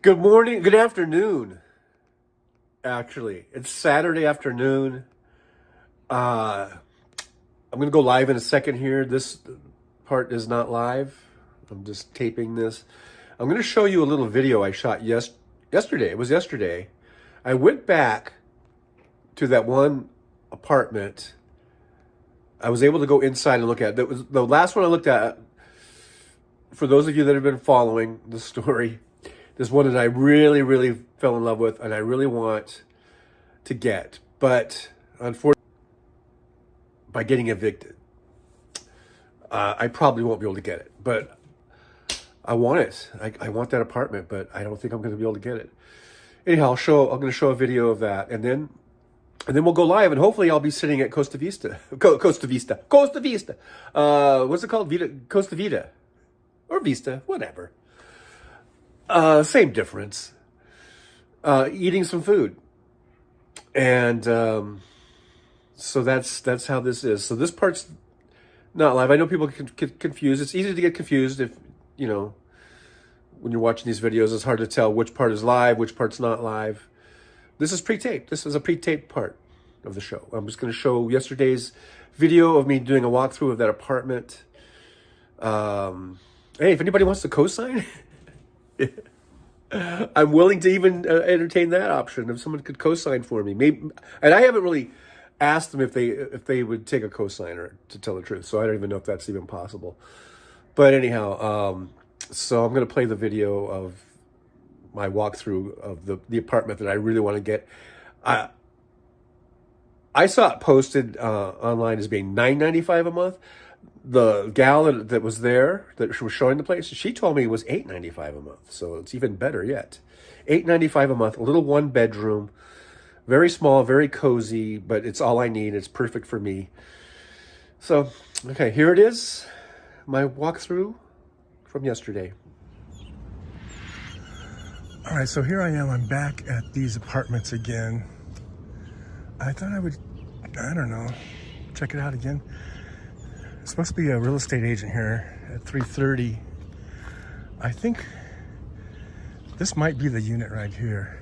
Good morning, good afternoon. Actually, it's Saturday afternoon. I'm gonna go live in a second here. This part is not live. I'm just taping this. I'm gonna show you a little video I shot yesterday. It was yesterday. I went back to that one apartment. I was able to go inside and look at it. That was the last one I looked at. For those of you that have been following the story, this one that I really, really fell in love with and I really want to get. But unfortunately, by getting evicted, I probably won't be able to get it. But I want it. I want that apartment, but I don't think I'm going to be able to get it. Anyhow, I'm going to show a video of that, and then we'll go live, and hopefully I'll be sitting at Costa Vista. Costa Vista. What's it called? Costa Vida. Or Vista, whatever. Same difference. Eating some food. And so that's how this is. So this part's not live. I know people get confused. It's easy to get confused if, when you're watching these videos, it's hard to tell which part is live, which part's not live. This is pre-taped. This is a pre-taped part of the show. I'm just going to show yesterday's video of me doing a walkthrough of that apartment. Hey, if anybody wants to co-sign, I'm willing to even entertain that option. If someone could co-sign for me, maybe. And I haven't really asked them if they would take a co-signer, to tell the truth. So I don't even know if that's even possible. But anyhow, so I'm going to play the video of my walkthrough of the apartment that I really want to get. I saw it posted online as being $9.95 a month. The gal that was there, that was showing the place, she told me it was $8.95 a month. So it's even better yet. $8.95 a month, a little one bedroom, very small, very cozy, but it's all I need. It's perfect for me. So, okay, here it is. My walkthrough from yesterday. All right, so here I am. I'm back at these apartments again. I thought I would, I don't know, check it out again. It's supposed to be a real estate agent here at 3:30. I think this might be the unit right here.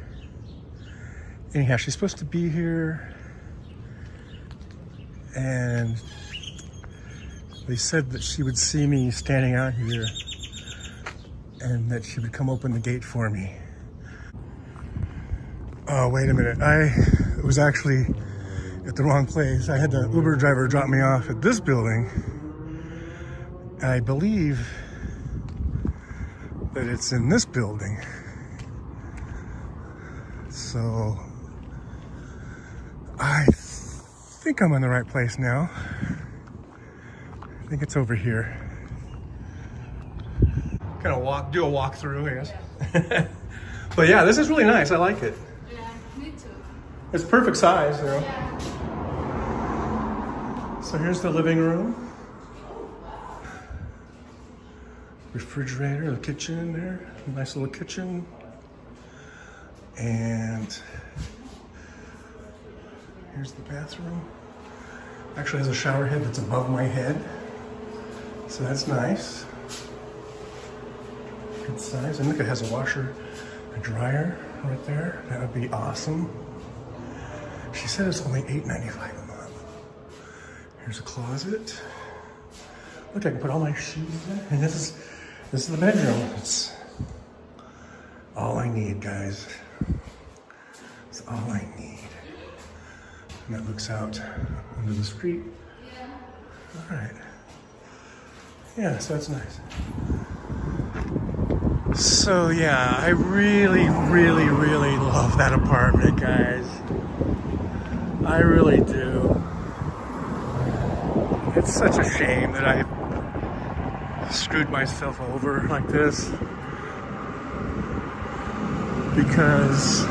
Anyhow, she's supposed to be here, and they said that she would see me standing out here and that she would come open the gate for me. Oh, wait a minute. I was actually at the wrong place. I had the Uber driver drop me off at this building. I believe that it's in this building. So I think I'm in the right place now. I think it's over here. Kind of do a walkthrough, I guess. But yeah, this is really nice. I like it. Yeah, me too. It's perfect size, Yeah. So here's the living room. Refrigerator, the kitchen in there. Nice little kitchen. And here's the bathroom. Actually has a shower head that's above my head. So that's nice. Good size. And look, it has a washer, a dryer right there. That would be awesome. She said it's only $8.95 a month. Here's a closet. Look, I can put all my shoes in there. And this is the bedroom. It's all I need, guys. It's all I need. And that looks out onto the street. All right. Yeah, so that's nice. So yeah, I really, really, really love that apartment, guys. I really do. It's such a shame that I screwed myself over like this, because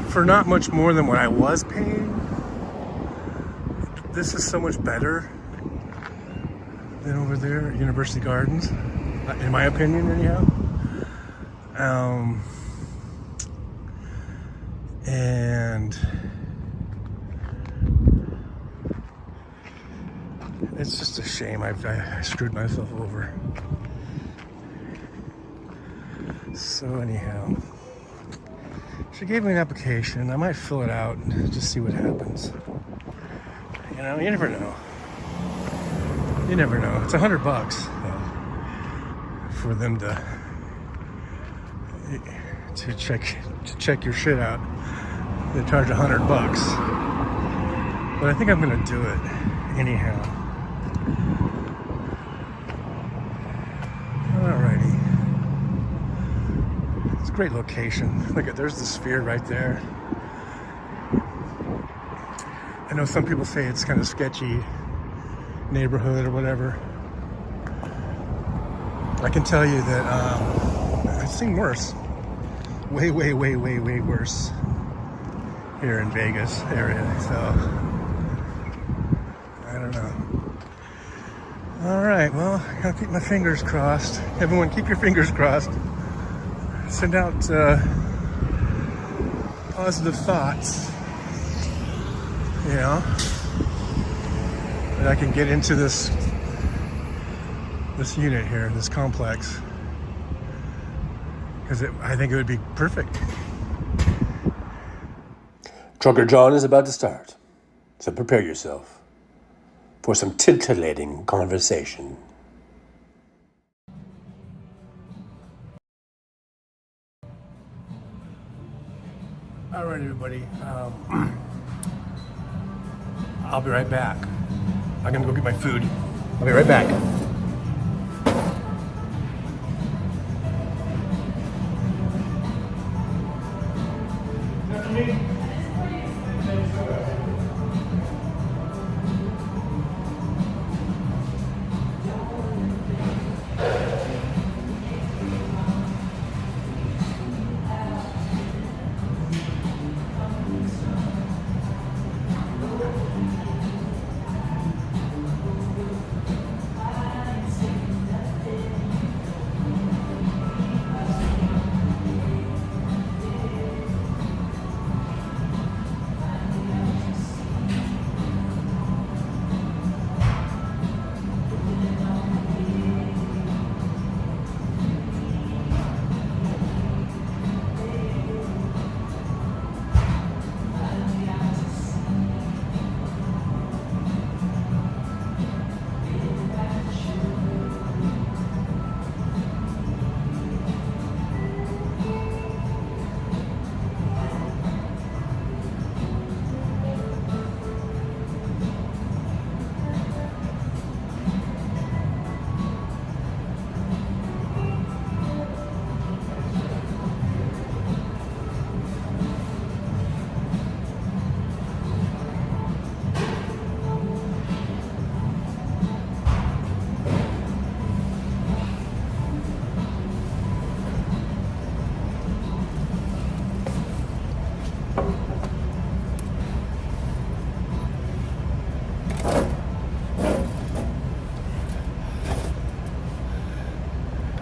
for not much more than what I was paying, this is so much better than over there at University Gardens, in my opinion, anyhow. And it's just a shame I screwed myself over. So anyhow, she gave me an application. I might fill it out and just see what happens. You know, you never know. You never know. It's $100 for them to check your shit out. They charge $100, but I think I'm gonna do it anyhow. Alrighty, it's a great location. Look at, there's the sphere right there. I know some people say it's kind of sketchy neighborhood or whatever. I can tell you that I've seen worse. Way worse here in Vegas area. So I don't know. All right, well, I'll keep my fingers crossed. Everyone, keep your fingers crossed. Send out positive thoughts. You know, that I can get into this unit here, this complex, because I think it would be perfect. Trucker John is about to start, so prepare yourself for some titillating conversation. All right, everybody. I'll be right back. I'm gonna go get my food. I'll be right back.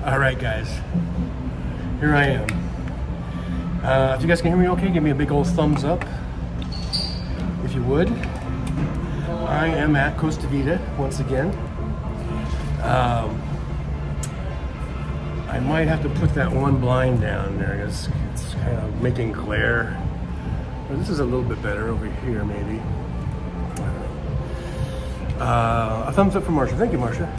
All right, guys, here I am. If you guys can hear me okay, give me a big old thumbs up, if you would. I am at Costa Vida once again. I might have to put that one blind down there because it's kind of making glare. But this is a little bit better over here, maybe. A thumbs up for Marsha. Thank you, Marsha.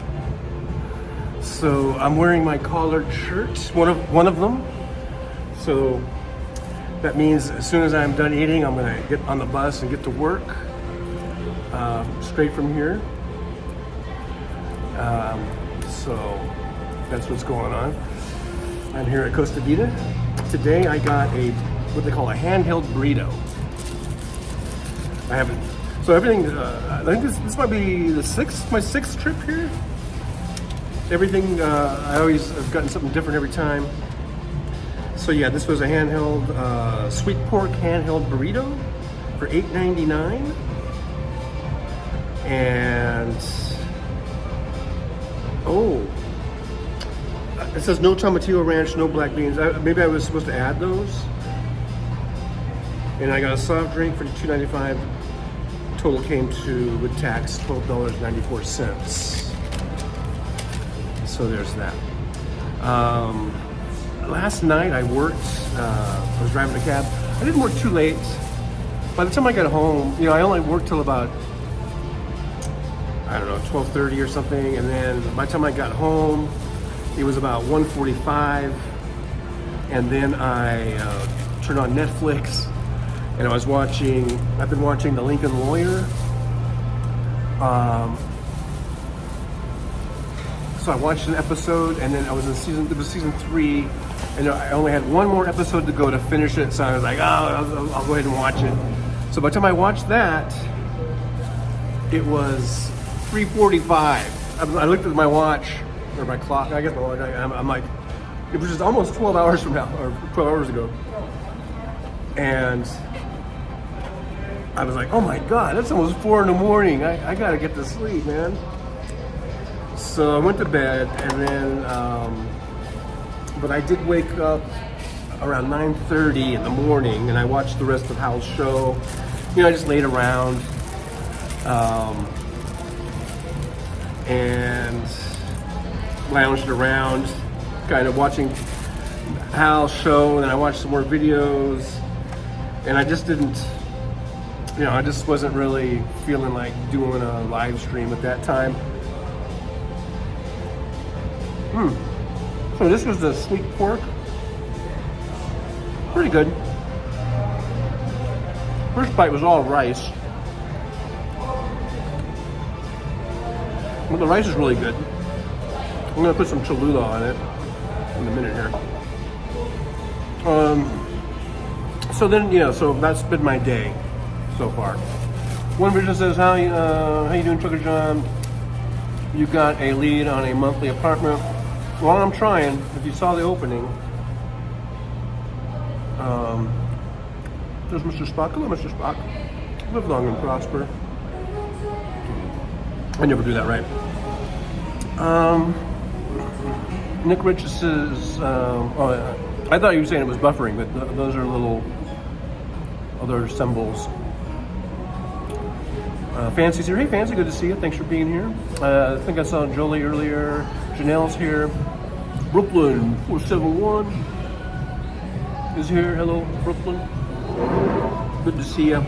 So I'm wearing my collared shirt, one of them. So that means as soon as I'm done eating, I'm gonna get on the bus and get to work straight from here. So that's what's going on. I'm here at Costa Vida. Today I got what they call a handheld burrito. I haven't, so everything, I think this might be my sixth trip here. Everything, I always have gotten something different every time. So yeah, this was a handheld, sweet pork handheld burrito for $8.99. And, oh, it says no tomatillo ranch, no black beans. Maybe I was supposed to add those. And I got a soft drink for $2.95. Total came to, with tax, $12.94. So there's that. last night I worked, I was driving a cab. I didn't work too late. By the time I got home, you know, I only worked till about, I don't know, 12:30 or something. And then by the time I got home, it was about 1:45. And then I turned on Netflix and I've been watching The Lincoln Lawyer. So I watched an episode, and then it was season 3, and I only had one more episode to go to finish it. So I was like, I'll go ahead and watch it. So by the time I watched that, it was 3:45. I looked at my watch, or my clock, I guess my watch, I'm like, it was just almost 12 hours from now, or 12 hours ago. And I was like, oh my God, that's almost 4 in the morning. I gotta get to sleep, man. So I went to bed, and then, but I did wake up around 9:30 in the morning, and I watched the rest of Hal's show. You know, I just laid around, and lounged around, kind of watching Hal's show, and then I watched some more videos, and I just didn't, you know, I just wasn't really feeling like doing a live stream at that time. So this was the sweet pork. Pretty good. First bite was all rice. But the rice is really good. I'm gonna put some Cholula on it in a minute here. So then, you know, so that's been my day so far. One person says, how you doing, Trucker John? You got a lead on a monthly apartment. Well, I'm trying. If you saw the opening, there's Mr. Spock. Hello, Mr. Spock. Live long and prosper. I never do that right. Nick Rich says, I thought you were saying it was buffering, but those are little other symbols. Fancy's here. Hey, Fancy, good to see you. Thanks for being here. I think I saw Jolie earlier. Janelle's here. Brooklyn 471 is here. Hello, Brooklyn. Good to see you.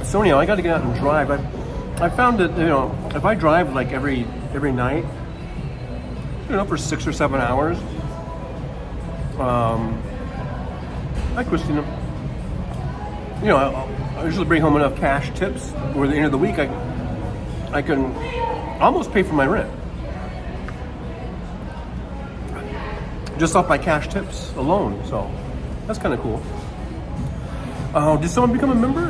So anyhow, I got to get out and drive. I found that, you know, if I drive like every night, you know, for 6 or 7 hours. Hi, Christina. You know, I usually bring home enough cash tips where at the end of the week I can almost pay for my rent. Just off my cash tips alone, so that's kind of cool. Did someone become a member?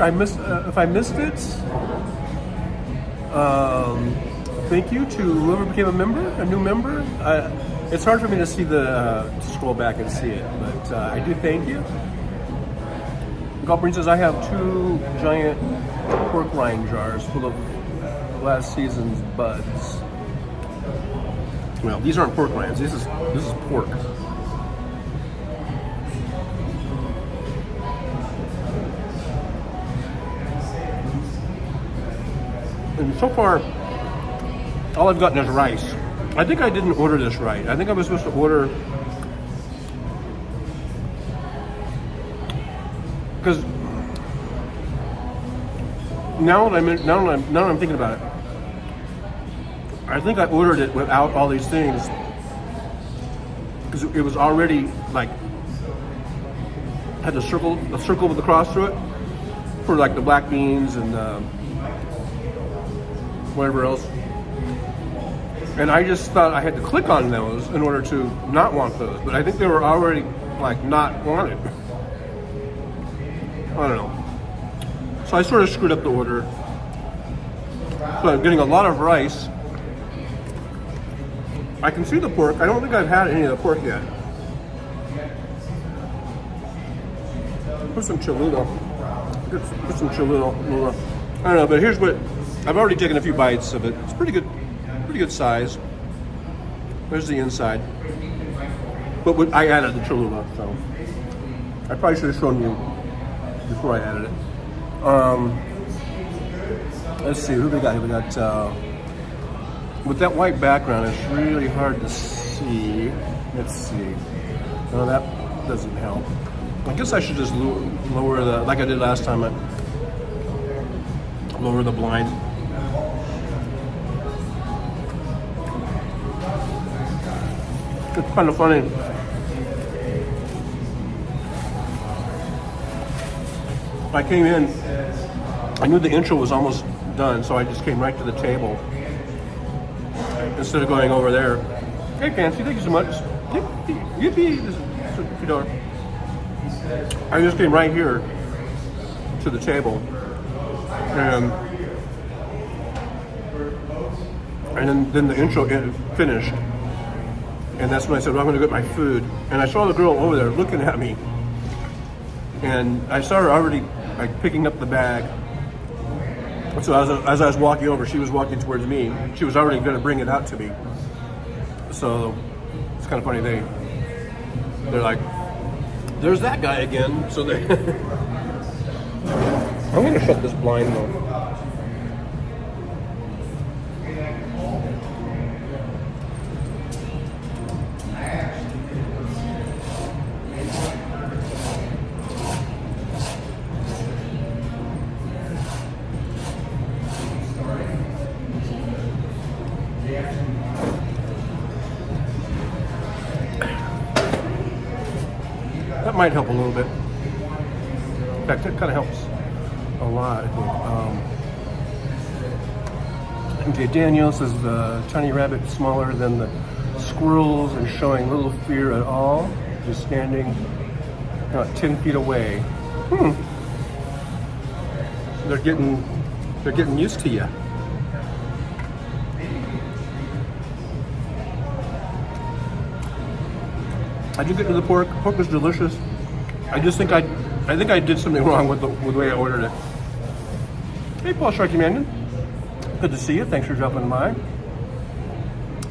If I missed it, thank you to whoever became a new member. It's hard for me to see to scroll back and see it, but I do thank you. Golfbrain says, I have 2 giant pork rind jars full of last season's buds. Well, these aren't pork rinds. This is pork. And so far, all I've gotten is rice. I think I didn't order this right. I think I was supposed to order, because now that I'm thinking about it, I think I ordered it without all these things, because it was already like had a circle with a cross through it for like the black beans and whatever else. And I just thought I had to click on those in order to not want those, but I think they were already like not wanted. I don't know. So I sort of screwed up the order. So I'm getting a lot of rice. I can see the pork. I don't think I've had any of the pork yet. Put some Cholula. Put some Cholula. I don't know, but here's what I've already taken a few bites of it. It's pretty good size. There's the inside. But I added the Cholula, so I probably should have shown you before I added it. Let's see, who we got here? We got with that white background, it's really hard to see. Let's see. No, that doesn't help. I guess I should just lower the, like I did last time, I lower the blind. It's kind of funny. I came in, I knew the intro was almost done, so I just came right to the table. Instead of going over there. Hey, Fancy, thank you so much. Yippee! I just came right here to the table. And then the intro finished. And that's when I said, well, I'm going to get my food. And I saw the girl over there looking at me. And I saw her already like picking up the bag. So as I was walking over, she was walking towards me. She was already going to bring it out to me. So it's kind of funny. They're like, there's that guy again. So they. I'm going to shut this blind though. That might help a little bit. In fact, it kind of helps a lot, I think. Okay, Daniel says the tiny rabbit is smaller than the squirrels and showing little fear at all, just standing about 10 feet away. They're getting used to you. I did get to the pork. Pork was delicious. I just think I did something wrong with the way I ordered it. Hey, Paul Sharky Mannion. Good to see you. Thanks for dropping by.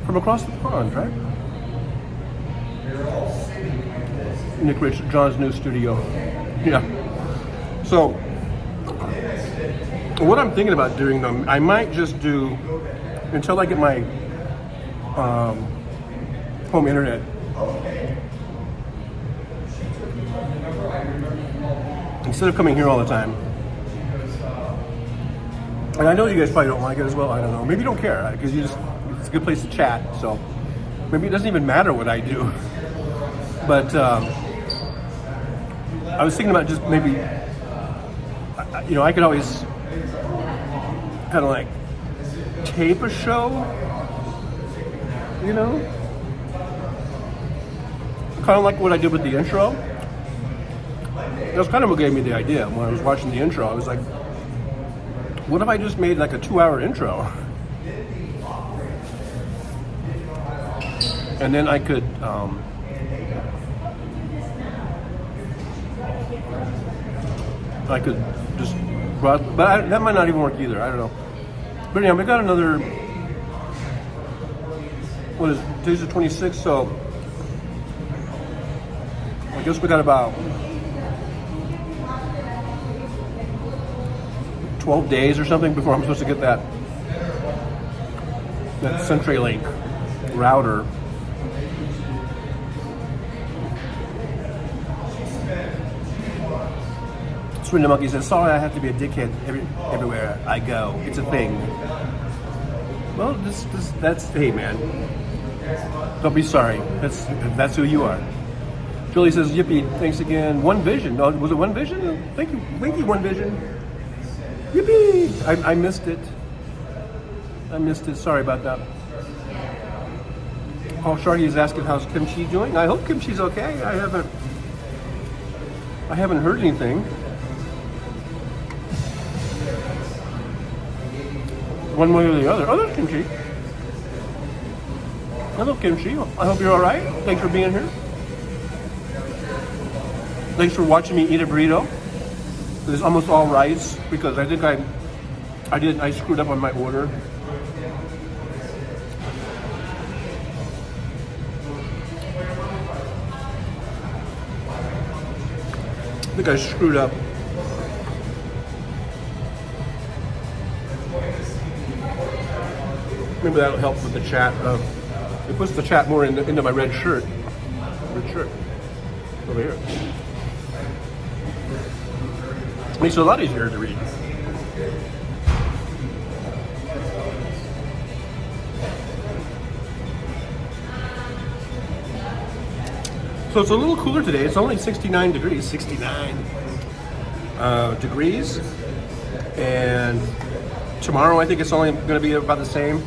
From across the pond, right? Nick Rich, John's new studio. Yeah. So, what I'm thinking about doing them, I might just do until I get my home internet. Instead of coming here all the time. And I know you guys probably don't like it as well. I don't know. Maybe you don't care because it's a good place to chat. So maybe it doesn't even matter what I do. But I was thinking about just maybe, I could always kind of like tape a show, kind of like what I did with the intro. That's kind of what gave me the idea. When I was watching the intro, I was like, what if I just made like a 2-hour intro? And then I could just, but that might not even work either. I don't know. But anyway, we got another, today's the 26th, so I guess we got about 12 days or something before I'm supposed to get that CenturyLink router. Swindle Monkey says, sorry I have to be a dickhead everywhere I go. It's a thing. Well, that's, hey man. Don't be sorry. That's who you are. Julie says, yippee, thanks again. One Vision. Oh, was it One Vision? Thank you, One Vision. Yippee! I missed it. Sorry about that. Paul Sharky is asking how's Kimchi doing. I hope Kimchi's okay. I haven't heard anything. One way or the other. Oh, there's Kimchi. Hello, Kimchi. I hope you're all right. Thanks for being here. Thanks for watching me eat a burrito. It's almost all rice because I think I screwed up on my order. I think I screwed up. Maybe that'll help with the chat. It puts the chat more into my red shirt. Red shirt. Over here. Makes it a lot easier to read. So it's a little cooler today. It's only 69 degrees. 69 degrees. And tomorrow I think it's only going to be about the same.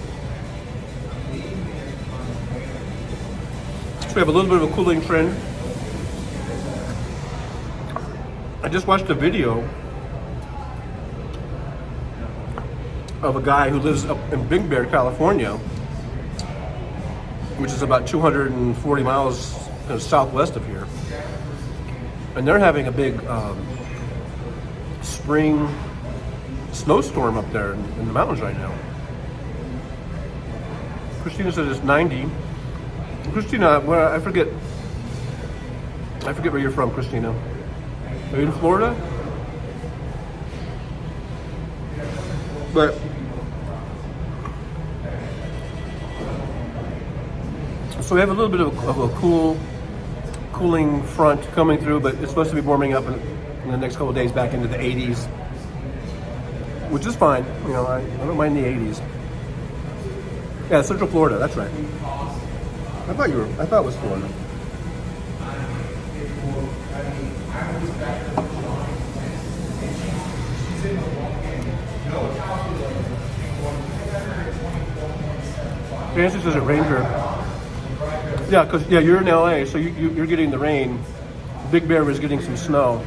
So we have a little bit of a cooling trend. I just watched a video of a guy who lives up in Big Bear, California, which is about 240 miles southwest of here. And they're having a big spring snowstorm up there in the mountains right now. Christina said it's 90. Christina, well, I forget where you're from, Christina. Are you in Florida? But so we have a little bit of a cooling front coming through, but it's supposed to be warming up in the next couple of days back into the 80s, which is fine. You know, I don't mind the 80s. Yeah, Central Florida. That's right. I thought it was Florida. Nancy says it rained here. Yeah, because you're in LA, so you're getting the rain. Big Bear was getting some snow.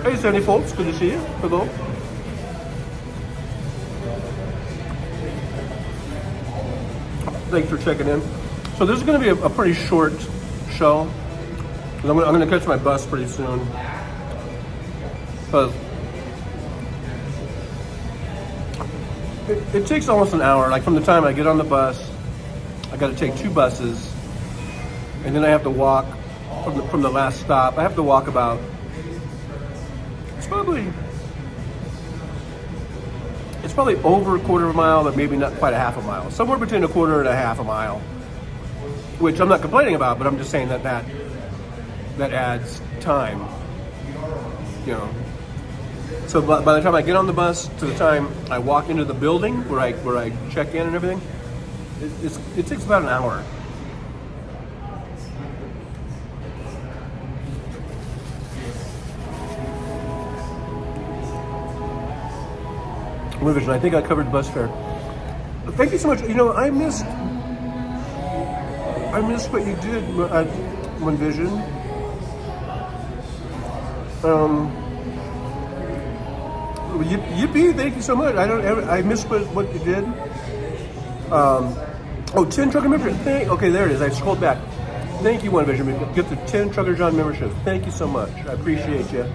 Hey, Sandy folks, good to see you. Hello. Thanks for checking in. So this is going to be a pretty short show. I'm going to catch my bus pretty soon. It takes almost an hour. Like from the time I get on the bus, I got to take 2 buses, and then I have to walk from the last stop. I have to walk about. It's probably over a quarter of a mile, but maybe not quite a half a mile. Somewhere between a quarter and a half a mile, which I'm not complaining about, but I'm just saying that adds time, you know. So by the time I get on the bus to the time I walk into the building where I check in and everything, it takes about an hour. One Vision, I think I covered bus fare. Thank you so much. You know, I missed what you did at One Vision. Yippee! Thank you so much. I missed what you did. 10 trucker membership. Okay, there it is. I scrolled back. Thank you, One Vision. Get the 10 Trucker John membership. Thank you so much. I appreciate you.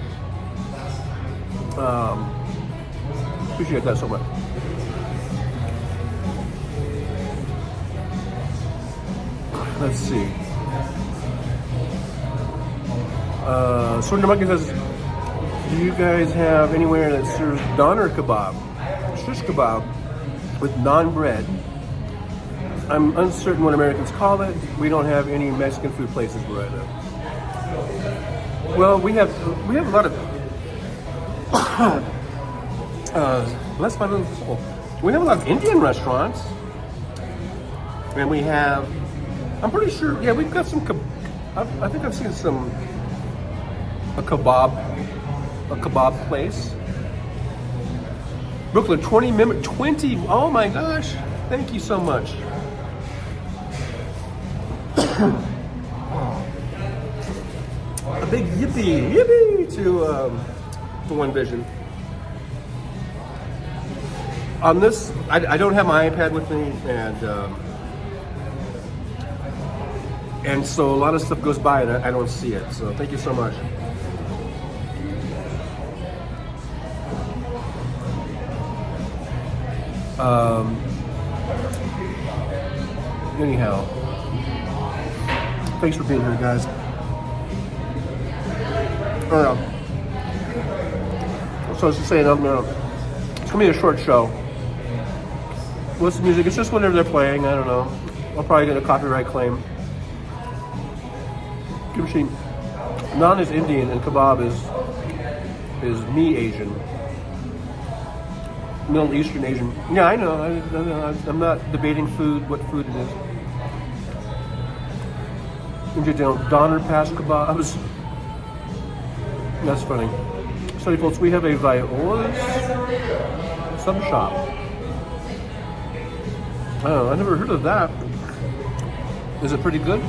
Appreciate that so much. Let's see. Swindler Monkey says, do you guys have anywhere that serves doner kebab, shish kebab, with naan bread? I'm uncertain what Americans call it. We don't have any Mexican food places where I live. Well, we have a lot of. Bless my little soul. We have a lot of Indian restaurants, and we have. I'm pretty sure. Yeah, we've got some. I think I've seen a kebab place. Brooklyn, 20. Oh my gosh! Thank you so much. A big yippee to One Vision. On this, I don't have my iPad with me, and so a lot of stuff goes by and I don't see it. So thank you so much. Anyhow, thanks for being here, guys. So I was just saying, gonna be a short show. What's the music? It's just whenever they're playing. I don't know. I'll probably get a copyright claim. Kimchi, naan is Indian and kebab is me Asian. Middle Eastern Asian. Yeah, I know. I'm not debating food, what food it is. Donner Pass kebabs. That's funny. So, folks, we have a Viola's sub shop. Oh, I never heard of that. Is it pretty good?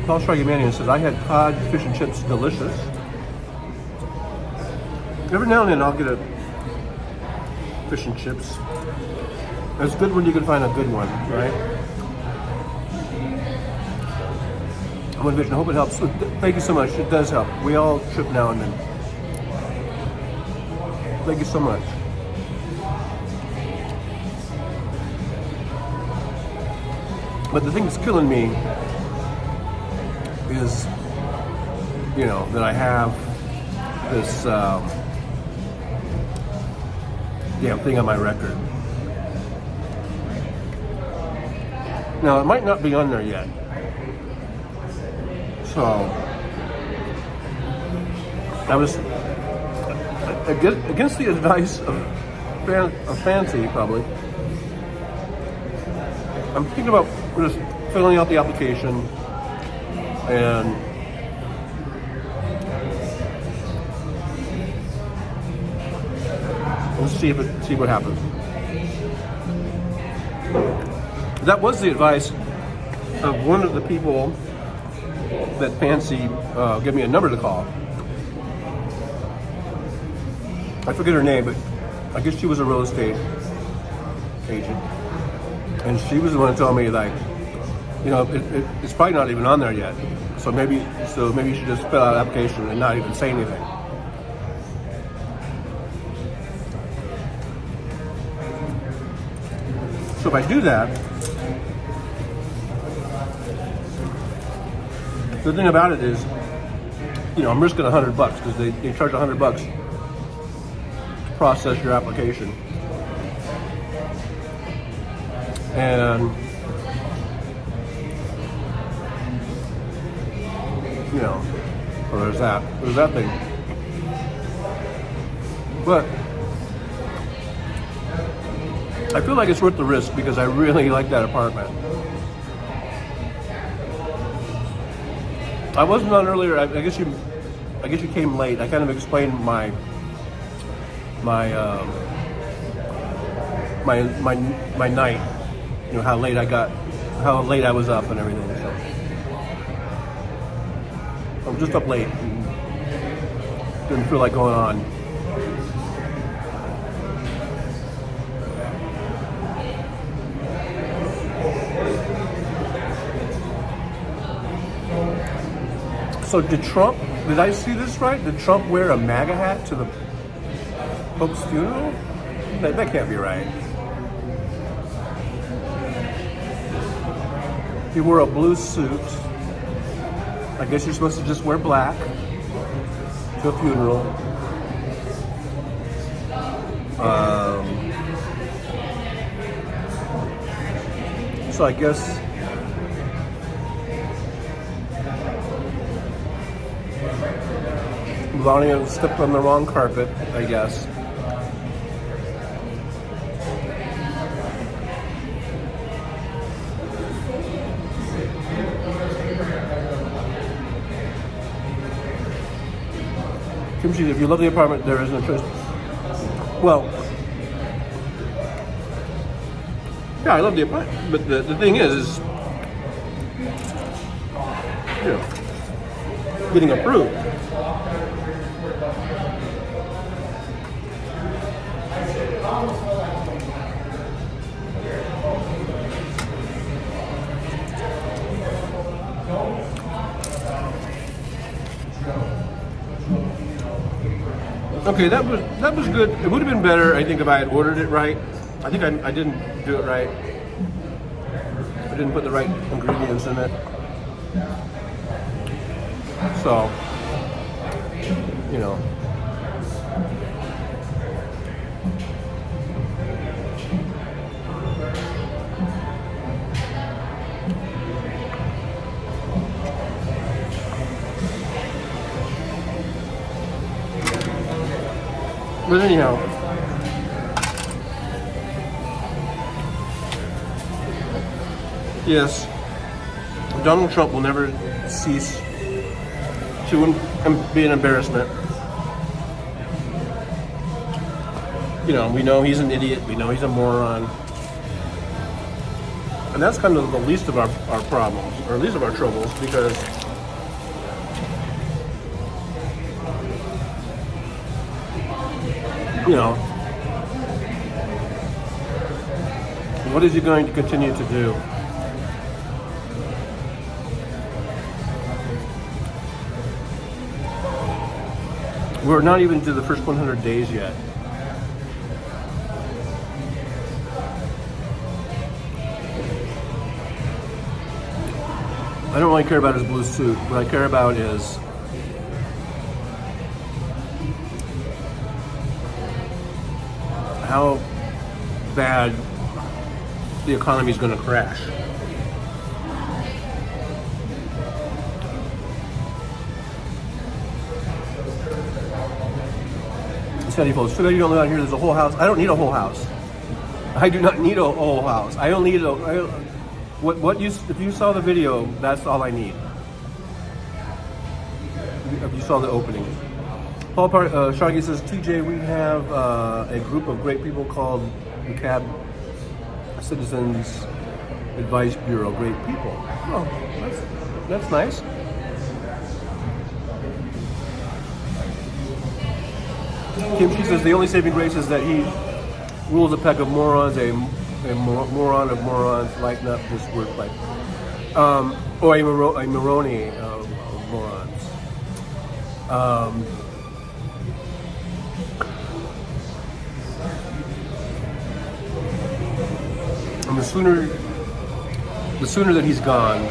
Paul Stragumanian says, I had cod fish and chips, delicious. Every now and then I'll get a fish and chips. It's good when you can find a good one, right? I'm on vision. I hope it helps. Thank you so much. It does help. We all trip now and then. Thank you so much. But the thing that's killing me is, you know, that I have this damn thing on my record. Now, it might not be on there yet. So, I was against the advice of Fancy, probably. I'm thinking about just filling out the application and let's see what happens. That was the advice of one of the people that Fancy gave me a number to call. I forget her name, but I guess she was a real estate agent. And she was the one that told me, like, you know, it's probably not even on there yet. So maybe you should just fill out an application and not even say anything. So if I do that, the thing about it is, you know, I'm risking $100 because they charge $100 to process your application. And, you know, well, there's that thing. But I feel like it's worth the risk because I really like that apartment. I wasn't on earlier. I guess you came late. I kind of explained my night. You know, how late I was up and everything. So I'm just up late. Didn't feel like going on. So did I see this right? Did Trump wear a MAGA hat to the Pope's funeral? That can't be right. He wore a blue suit. I guess you're supposed to just wear black to a funeral. So I guess Melania stepped on the wrong carpet, I guess. Kimchi, if you love the apartment, there is no choice. Well, yeah, I love the apartment, but the thing is, you know, getting approved. Okay, that was good. It would have been better, I think, if I had ordered it right. I think I didn't do it right. I didn't put the right ingredients in it. So, you know. But anyhow, yes, Donald Trump will never cease to be an embarrassment. You know, we know he's an idiot. We know he's a moron. And that's kind of the least of our problems, or least of our troubles, because you know, what is he going to continue to do? We're not even to the first 100 days yet. I don't really care about his blue suit. What I care about is how bad the economy is going to crash. Steady folks, too bad you don't live out here. There's a whole house. I don't need a whole house. I do not need a whole house. I don't need if you saw the video, that's all I need. If you saw the opening. Paul Sharkey says, TJ, we have a group of great people called the CAB Citizens Advice Bureau. Great people. Oh, that's nice. Kim, she says, the only saving grace is that he rules a pack of morons, a moron of morons, lighten up this workplace. Or a Moroni of morons. And the sooner that he's gone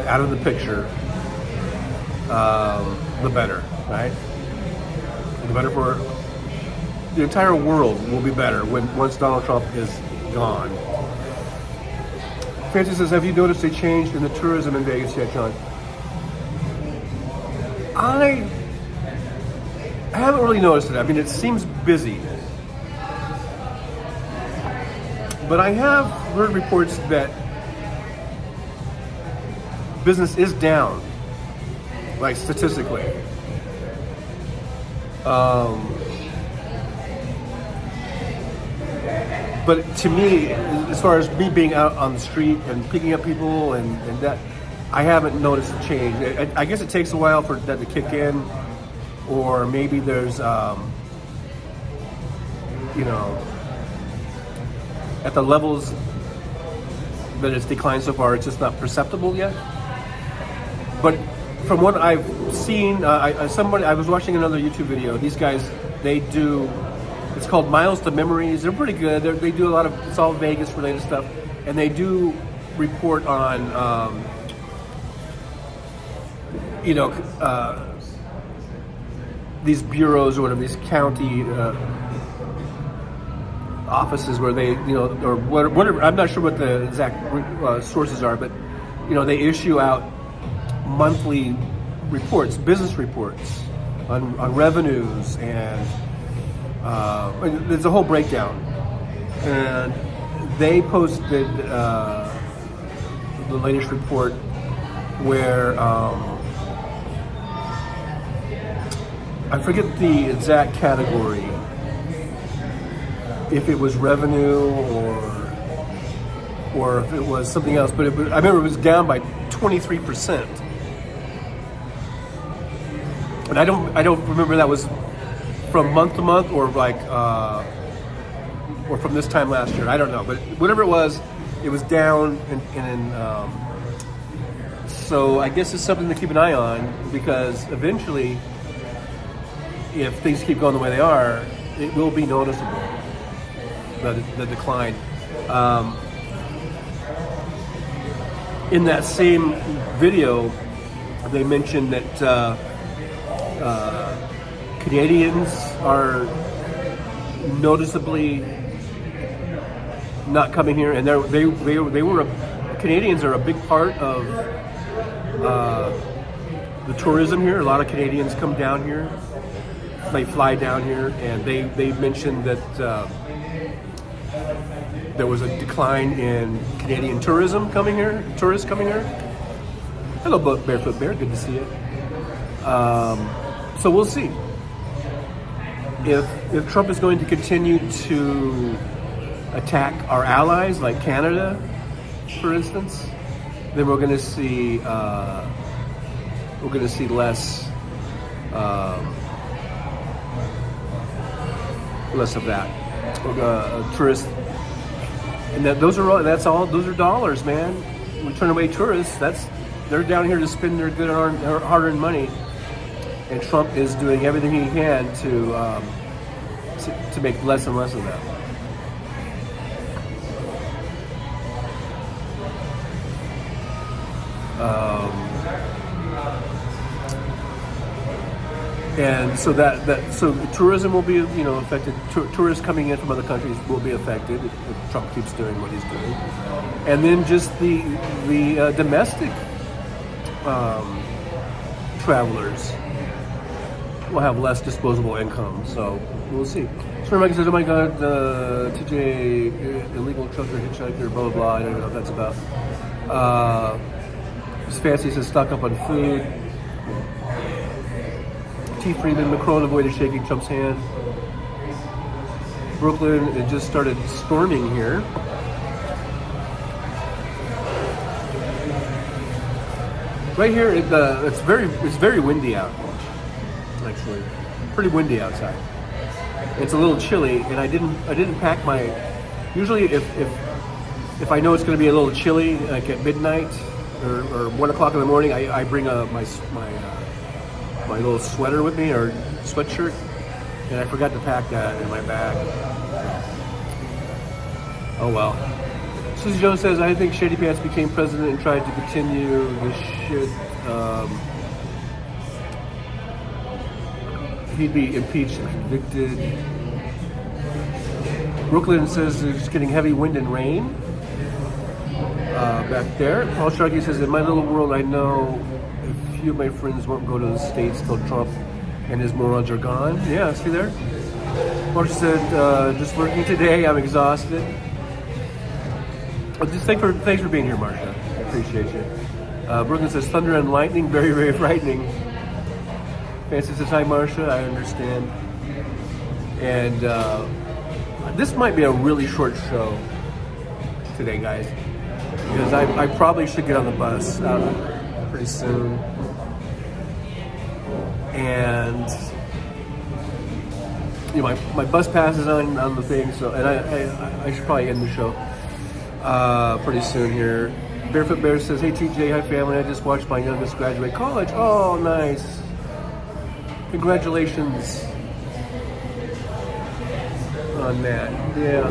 out of the picture, the better, right? The better for the entire world will be better once Donald Trump is gone. Francis says, have you noticed a change in the tourism in Vegas yet, John? I haven't really noticed it. I mean, it seems busy. But I have heard reports that business is down, like statistically. But to me, as far as me being out on the street and picking up people and that, I haven't noticed a change. I guess it takes a while for that to kick in, or maybe there's, you know, at the levels that it's declined so far, it's just not perceptible yet. But from what I've seen, I was watching another YouTube video. These guys, they do, it's called Miles to Memories. They're pretty good. They do a lot of, it's all Vegas related stuff. And they do report on, you know, these bureaus or whatever, these county offices where they, you know, or whatever, I'm not sure what the exact sources are, but, you know, they issue out monthly reports, business reports on revenues, and there's a whole breakdown. And they posted the latest report where I forget the exact category, if it was revenue or if it was something else, but I remember it was down by 23%. And I don't remember that was from month to month or like or from this time last year. I don't know, but whatever it was down, and so I guess it's something to keep an eye on, because eventually, if things keep going the way they are, it will be noticeable, the decline. In that same video, they mentioned that Canadians are noticeably not coming here, and Canadians are a big part of the tourism here. A lot of Canadians come down here. They fly down here, and they mentioned that there was a decline in Canadian tourism coming here. Tourists coming here. Hello, Barefoot Bear. Good to see you. So we'll see if Trump is going to continue to attack our allies, like Canada, for instance. Then we're going to see less of that. Tourists, and those are dollars, man. We turn away tourists. They're down here to spend their good hard-earned money, and Trump is doing everything he can to make less and less of that. And so tourism will be affected. Tourists coming in from other countries will be affected if Trump keeps doing what he's doing. And then just the domestic travelers will have less disposable income. So we'll see. So Mike says, "Oh my God, TJ, illegal trucker, hitchhiker, blah blah blah." I don't know what that's about. His fancy says, "Stock up on food." T. Freeman, Macron avoided shaking Trump's hand. Brooklyn, it just started storming here. Right here, it's very windy out. Actually, pretty windy outside. It's a little chilly, and I didn't pack my. Usually, if I know it's going to be a little chilly, like at midnight or 1 o'clock in the morning, I bring my little sweater with me, or sweatshirt, and I forgot to pack that in my bag. Oh well. Susie Jones says, "I think Shady Pants became president and tried to continue this shit. He'd be impeached and convicted." Brooklyn says it's getting heavy wind and rain back there. Paul Sharkey says, "In my little world, I know a few of my friends won't go to the States till Trump and his morons are gone." Yeah, see there? Marsha said, "Just working today. I'm exhausted." Just thanks for being here, Marsha. I appreciate you. Brooklyn says, "Thunder and lightning, very, very frightening." Fancy says, "Hi, Marsha. I understand." And this might be a really short show today, guys, because I probably should get on the bus pretty soon. And my bus pass is on the thing, so I should probably end the show pretty soon here. Barefoot Bear says, "Hey TJ, hi family. I just watched my youngest graduate college." Oh, nice! Congratulations on that. Yeah.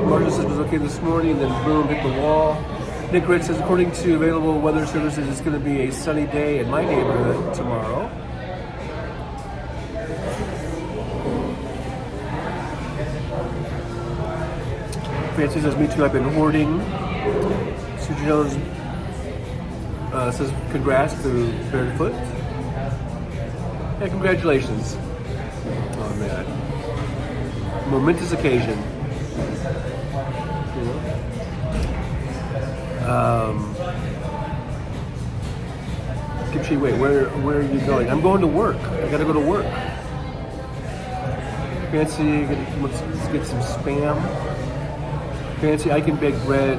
Marcia says it was okay this morning, then boom, hit the wall. Nick Red says, "According to available weather services, it's going to be a sunny day in my neighborhood tomorrow." Fancy says, "Me too, I've been hoarding." Sue Jones says, "Congrats to Barefoot." Yeah, congratulations on that momentous occasion. Kimchi, wait, where are you going? I'm going to work. I gotta go to work. Fancy, let's get some spam. Fancy, I can bake bread.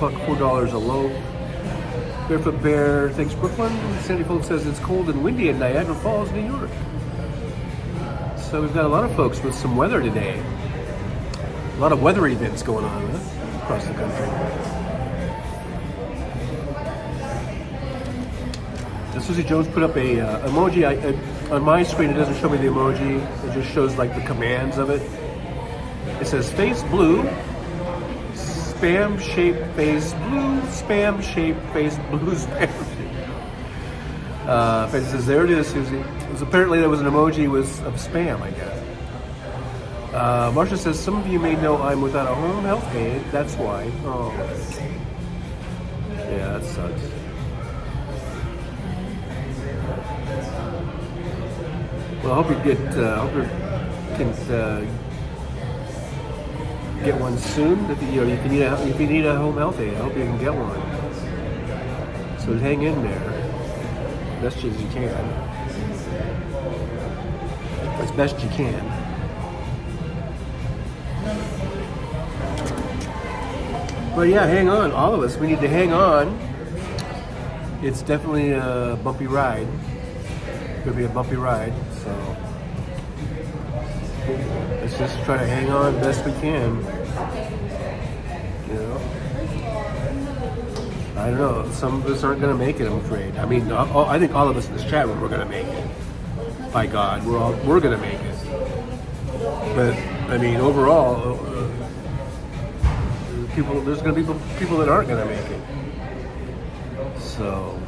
Fuck, $4 a loaf. Barefoot Bear, thanks Brooklyn. Sandy Folks says it's cold and windy in Niagara Falls, New York. So we've got a lot of folks with some weather today. A lot of weather events going on across the country. And Susie Jones put up a emoji. On my screen, it doesn't show me the emoji. It just shows like the commands of it. It says face blue, spam shape face blue, spam shape face blue, spam shape. It says, there it is, Susie. It was apparently there was an emoji of spam, I guess. Marcia says, some of you may know I'm without a home health aide. That's why. Oh. Yeah, that sucks. Well, I hope you get one soon. If you need a home health aide, I hope you can get one. So hang in there, best as you can, as best you can. But yeah, hang on, all of us. We need to hang on. It's definitely a bumpy ride. Could be a bumpy ride, so let's just try to hang on best we can. You know, I don't know. Some of us aren't going to make it, I'm afraid. I mean, I think all of us in this chat room are going to make it. By God, we're going to make it. But I mean, overall, there's going to be people that aren't going to make it. So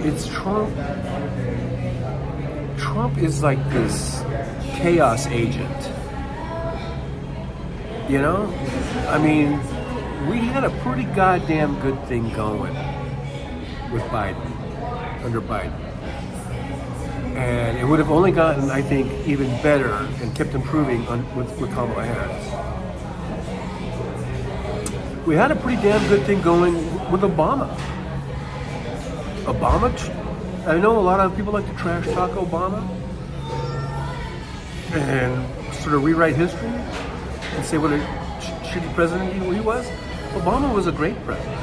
it's Trump. Trump is like this chaos agent. You know? I mean, we had a pretty goddamn good thing going with Biden, under Biden. And it would have only gotten, I think, even better and kept improving with Kamala Harris. We had a pretty damn good thing going with Obama. I know a lot of people like to trash talk Obama and sort of rewrite history and say what a shitty president he was. Obama was a great president.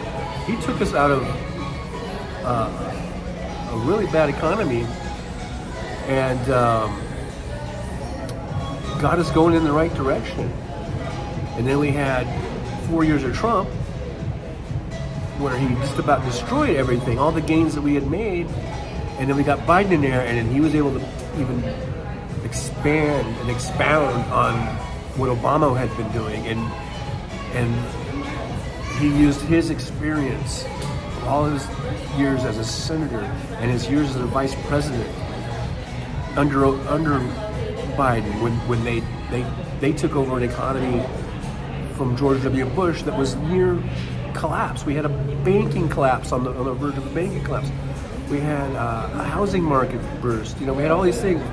He took us out of a really bad economy and got us going in the right direction. And then we had 4 years of Trump, where he just about destroyed everything, all the gains that we had made. And then we got Biden in there, and then he was able to even expand and expound on what Obama had been doing. And he used his experience, all his years as a senator and his years as a vice president under Biden, when they took over an economy from George W. Bush that was near collapse. We had a banking collapse on the verge of a banking collapse. We had a housing market burst. You know, we had all these things.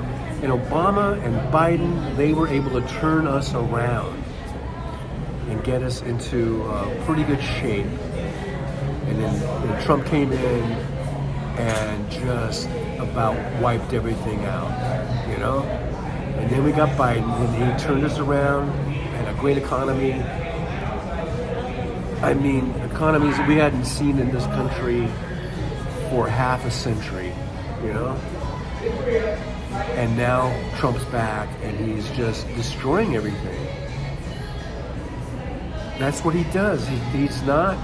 And Obama and Biden, they were able to turn us around and get us into pretty good shape. And then Trump came in and just about wiped everything out, you know? And then we got Biden, and he turned us around, had a great economy. I mean, economies that we hadn't seen in this country for half a century, you know? And now Trump's back, and he's just destroying everything. That's what he does. He's not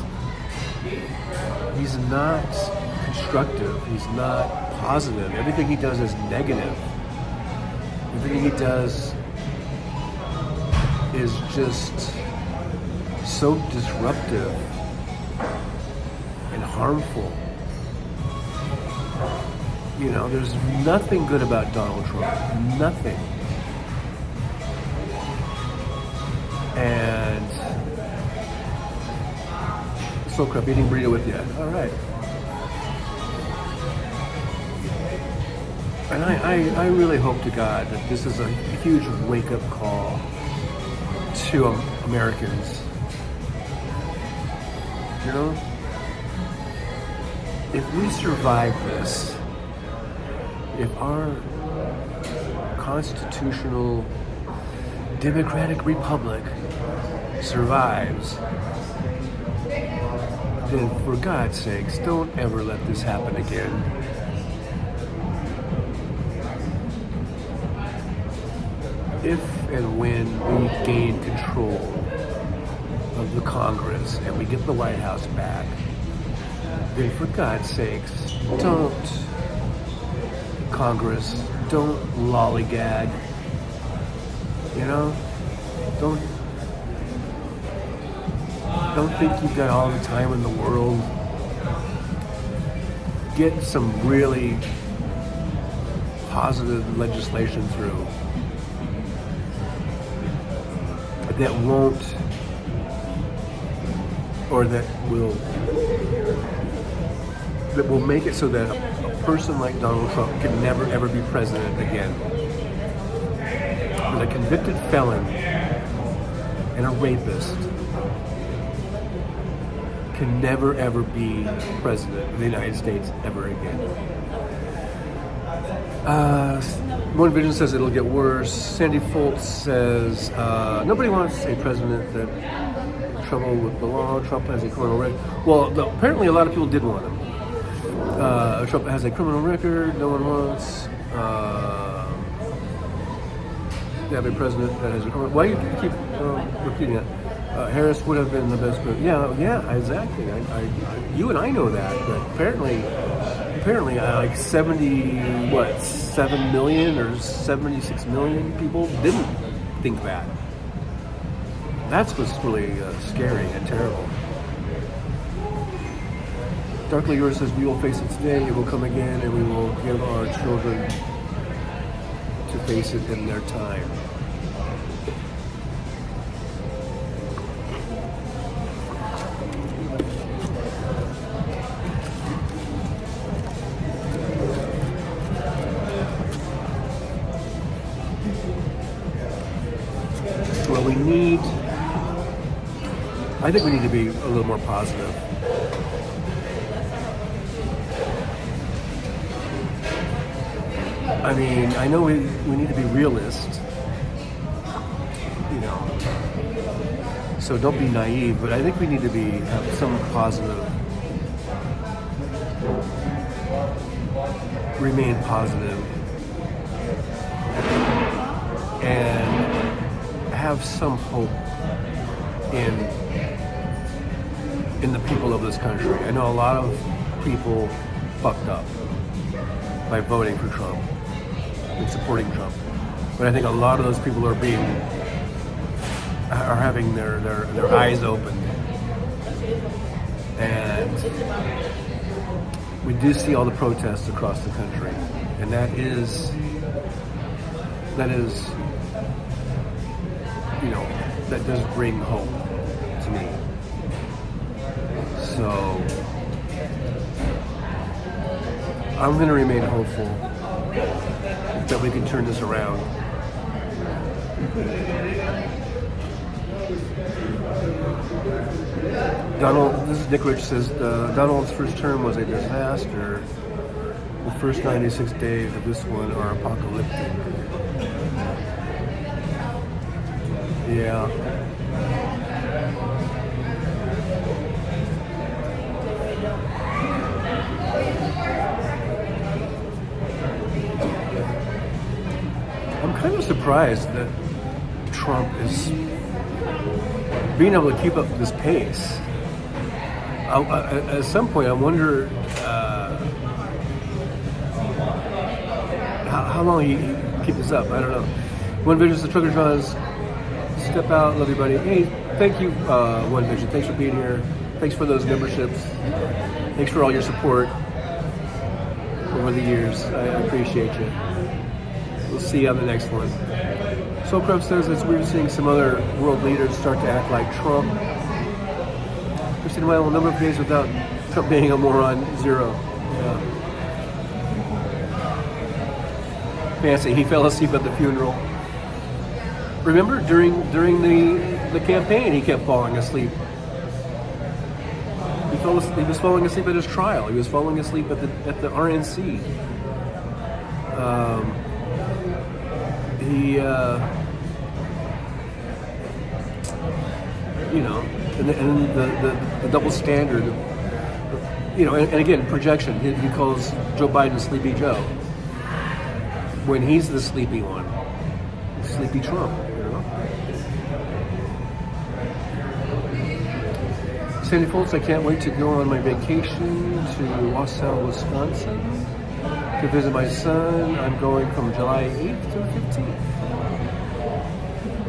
constructive. He's not positive. Everything he does is negative. Everything he does is just so disruptive and harmful. You know, there's nothing good about Donald Trump. Nothing. And so crap, eating burrito with you. All right. And I really hope to God that this is a huge wake-up call to Americans. You know? If we survive this, if our constitutional democratic republic survives, then for God's sakes, don't ever let this happen again. If and when we gain control of the Congress and we get the White House back, then for God's sakes, don't, Congress, don't lollygag. You know? Don't don't think you've got all the time in the world. Get some really positive legislation through that won't, or that will make it so that a person like Donald Trump can never ever be president again. That a convicted felon and a rapist can never ever be president of the United States ever again. One Vision says it'll get worse. Sandy Foltz says nobody wants a president that trouble with the law. Trump has a criminal record. Well, apparently a lot of people did want him. Trump has a criminal record. No one wants to have a president that has a criminal. Why do you keep repeating that? Harris would have been the best president. Yeah, exactly. You and I know that, but apparently, like 7 million or 76 million people didn't think that. That's what's really scary and terrible. Darkly Yours says, we will face it today, it will come again, and we will give our children to face it in their time. Well, I think we need to be a little more positive. I mean, I know we need to be realist, so don't be naive, but I think we need to have some positive, remain positive, and have some hope in the people of this country. I know a lot of people fucked up by voting for Trump and supporting Trump, but I think a lot of those people are having their eyes opened, and we do see all the protests across the country, and that is that does bring hope to me. So I'm going to remain hopeful that we can turn this around. This is Nick Rich says, Donald's first term was a disaster. The first 96 days of this one are apocalyptic. Yeah. I'm kind of surprised that Trump is being able to keep up this pace. At some point, I wonder how long he keep this up. I don't know. One Vision, the Trucker Johns, step out. Love you, buddy. Hey, thank you, One Vision. Thanks for being here. Thanks for those memberships. Thanks for all your support over the years. I appreciate you. We'll see you on the next one. Soulcraft says it's weird seeing some other world leaders start to act like Trump. Christine Weil, a number of days without Trump being a moron, 0. Yeah. Fancy, he fell asleep at the funeral. Remember, during the campaign, he kept falling asleep. He was falling asleep at his trial. He was falling asleep at the RNC. And the double standard, and again, projection. He calls Joe Biden Sleepy Joe when he's the sleepy one, Sleepy Trump. Sandy Foltz, I can't wait to go on my vacation to Wausau, Wisconsin to visit my son. I'm going from July 8th to the 15th.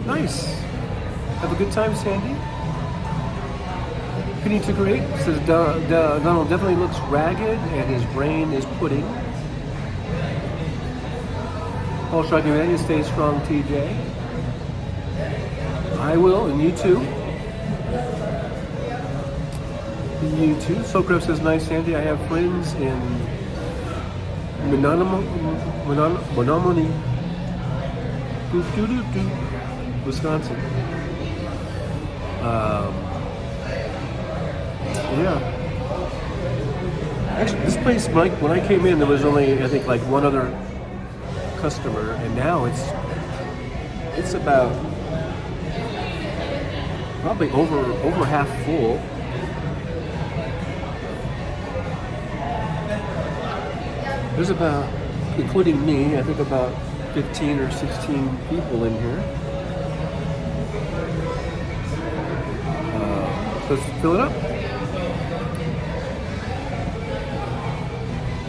Nice. Have a good time, Sandy. Penny to great. Says Donald definitely looks ragged and his brain is pudding. Paul Striking Man, stay strong, TJ. I will, and you too. You too. Socrates says, nice, Sandy. I have friends in Menominee, Wisconsin. Yeah. Actually, this place, Mike, when I came in, there was only, I think, like one other customer, and now it's about probably over half full. There's about, including me, I think about 15 or 16 people in here. Let's fill it up.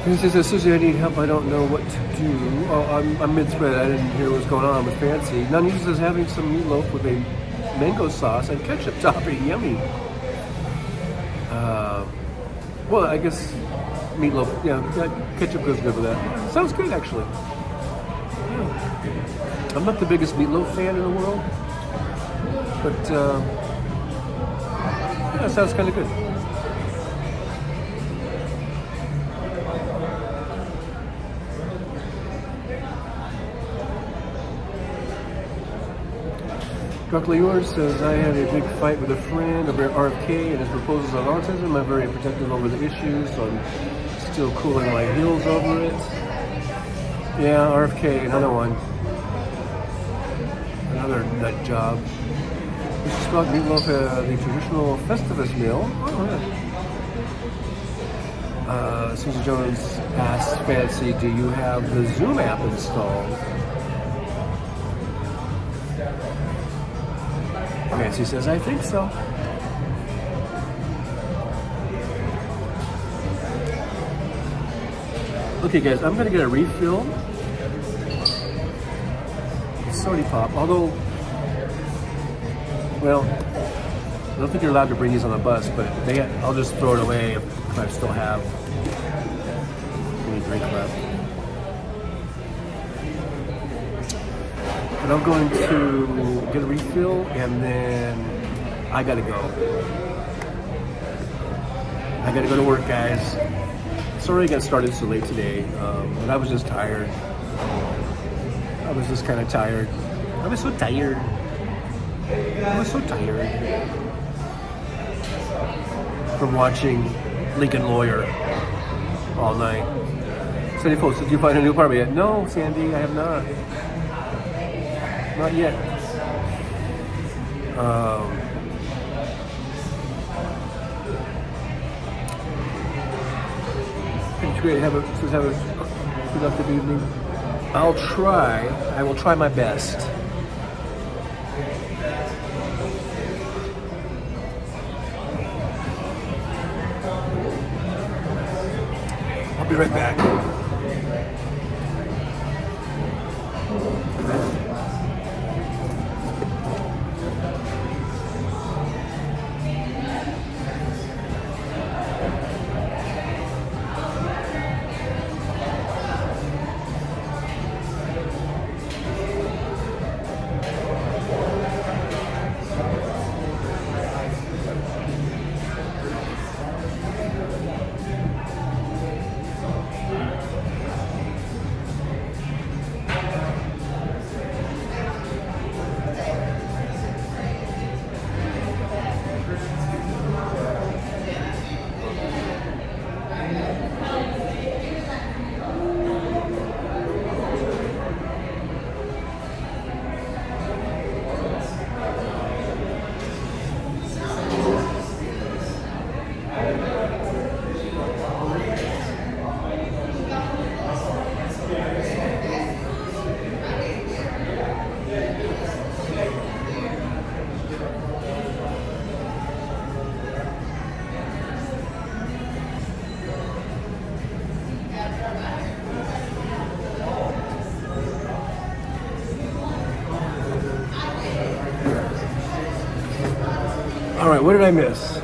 He says, Susie, I need help. I don't know what to do. Oh, I'm mid-spread. I didn't hear what's going on with Fancy. None uses having some meatloaf with a mango sauce and ketchup topping. Yummy. Well, I guess meatloaf, yeah, ketchup goes good with that. Sounds good, actually. Yeah. I'm not the biggest meatloaf fan in the world, but yeah, it sounds kind of good. Druckly Yours says, I had a big fight with a friend over RFK and his proposals on autism. I'm very protective over the issues, so I'm still cooling my heels over it. Yeah, RFK, another one. Another nut job. This is called meatloaf, the traditional Festivus meal. Oh, yeah. Susan Jones asks Fancy, do you have the Zoom app installed? Nancy says, I think so. Okay, guys, I'm going to get a refill. Sody Pop, although, well, I don't think you're allowed to bring these on the bus, but I'll just throw it away if I still have any drink left. But I'm going to get a refill, and then I gotta go. I gotta go to work, guys. Sorry I got started so late today, but I was just tired. I was just kind of tired. I was so tired. From watching Lincoln Lawyer all night. Sandy Post, did you find a new apartment yet? No, Sandy, I have not. Not yet. It's great. Have a productive evening. I will try my best. I'll be right back. All right, what did I miss?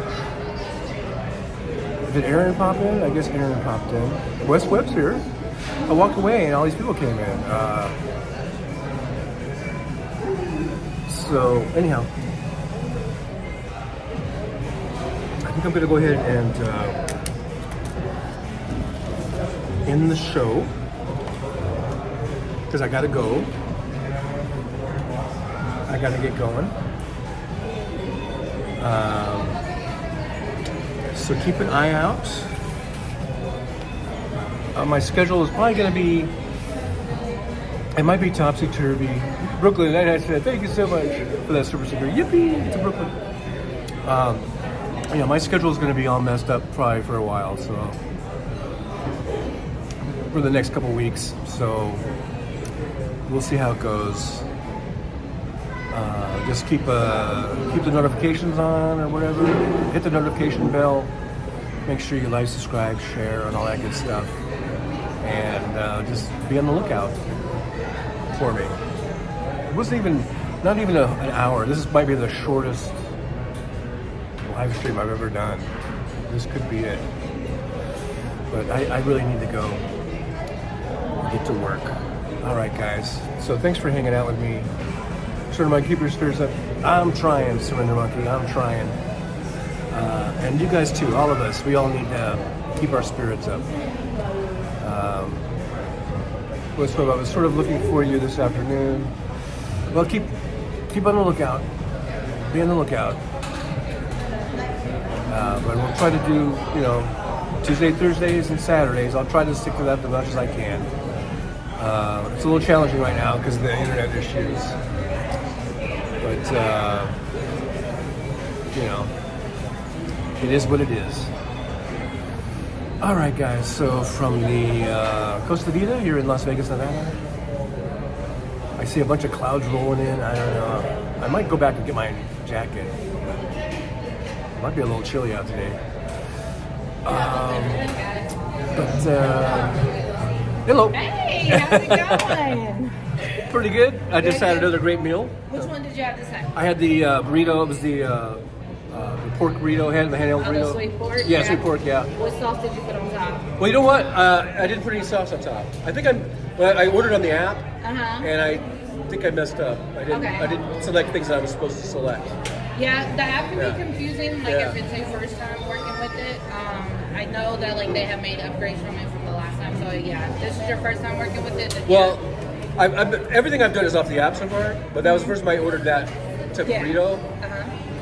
Did Aaron pop in? I guess Aaron popped in. Wes Webb's here. I walked away and all these people came in. So anyhow, I think I'm gonna go ahead and end the show because I gotta go. I gotta get going. So keep an eye out. My schedule is probably going to be, it might be topsy-turvy. Brooklyn, and I said, thank you so much for that super secret. Yippee, to Brooklyn. My schedule is going to be all messed up probably for a while, so for the next couple weeks. So we'll see how it goes. Just keep the notifications on or whatever. Hit the notification bell. Make sure you like, subscribe, share, and all that good stuff. And just be on the lookout for me. It wasn't not even an hour. This might be the shortest live stream I've ever done. This could be it. But I really need to go get to work. All right, guys. So thanks for hanging out with me. Surrender Monkey, keep your spirits up. I'm trying, Surrender Monkey. I'm trying. And you guys too, all of us. We all need to keep our spirits up. I was sort of looking for you this afternoon. Well, keep on the lookout. Be on the lookout. But we'll try to do, Tuesday, Thursdays, and Saturdays. I'll try to stick to that as much as I can. It's a little challenging right now because of the internet issues. But, it is what it is. All right, guys. So from the Costa Vida here in Las Vegas, Nevada, I see a bunch of clouds rolling in. I don't know. I might go back and get my jacket. It might be a little chilly out today. Hello. Hey, how's it going? Pretty good. I just had another great meal. Which one did you have this time? I had the burrito. It was the pork burrito. I had the handheld burrito. The sweet pork? Yeah, sweet pork. Yeah. What sauce did you put on top? Well, you know what? I didn't put any sauce on top. I think I ordered on the app, and I think I messed up. I didn't select things that I was supposed to select. Yeah, the app can be confusing. Like if it's your first time working with it. I know that they have made upgrades from it from the last time. So yeah, if this is your first time working with it. Then well, everything I've done is off the app so far, but that was the first time I ordered that type of burrito.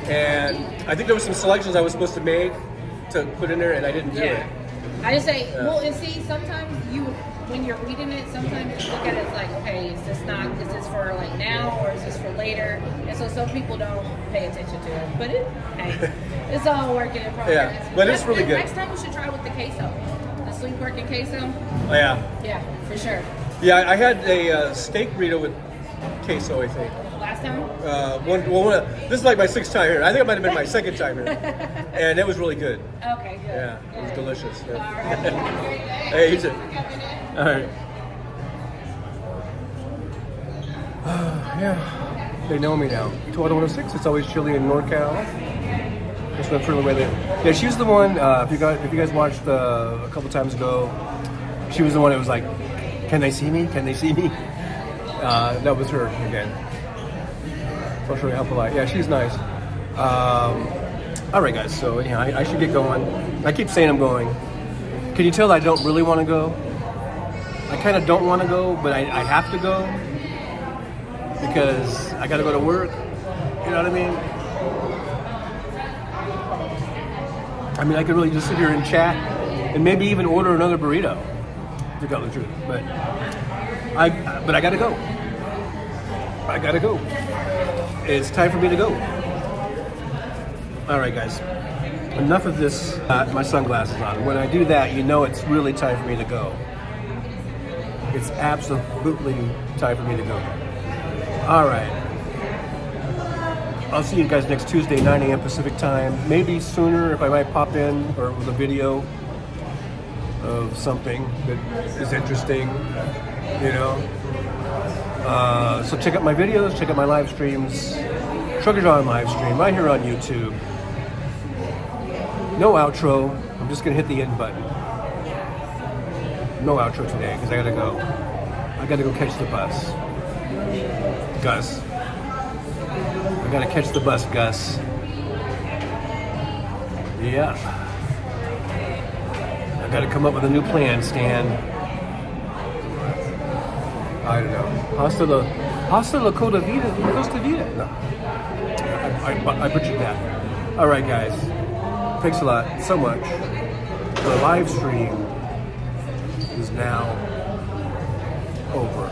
And I think there was some selections I was supposed to make to put in there, and I didn't do it. I just say, well, and see, sometimes when you're reading it, sometimes you look at it as okay, is this for now, or is this for later? And so some people don't pay attention to it. But it's all working in progress. Yeah, but it's really good. Next time we should try with the queso. The sweet pork and queso. Oh, yeah. Yeah, for sure. Yeah, I had a steak burrito with queso, I think. Last time? This is like my 6th time here. I think it might have been my 2nd time here. And it was really good. Okay, good. Yeah, it was delicious. Yeah. All right. Have a great day. Hey, you too. All right. Yeah, they know me now. 106. It's always chilly in NorCal. Just went further away there. Yeah, she was the one. If you guys watched a couple times ago, she was the one that was like, "Can they see me? Can they see me?" That was her again. So I'll show you how polite. Yeah, she's nice. All right, guys. So anyhow, I should get going. I keep saying I'm going. Can you tell that I don't really want to go? I kind of don't want to go, but I have to go because I got to go to work. You know what I mean? I could really just sit here and chat and maybe even order another burrito, to tell the truth. But I got to go. I got to go. It's time for me to go. All right, guys. Enough of this. My sunglasses on. When I do that, it's really time for me to go. It's absolutely time for me to go. All right. I'll see you guys next Tuesday, 9 a.m. Pacific time. Maybe sooner if I might pop in or with a video of something that is interesting, So check out my videos, check out my live streams. Trucker John live stream right here on YouTube. No outro. I'm just gonna hit the end button. No outro today because I gotta go. I gotta go catch the bus. Gus. I gotta catch the bus, Gus. Yeah. I gotta come up with a new plan, Stan. I don't know. Hasta la Costa Vida. Costa Vida. No. I butchered that. All right, guys. Thanks a lot. So much. The live stream is now over.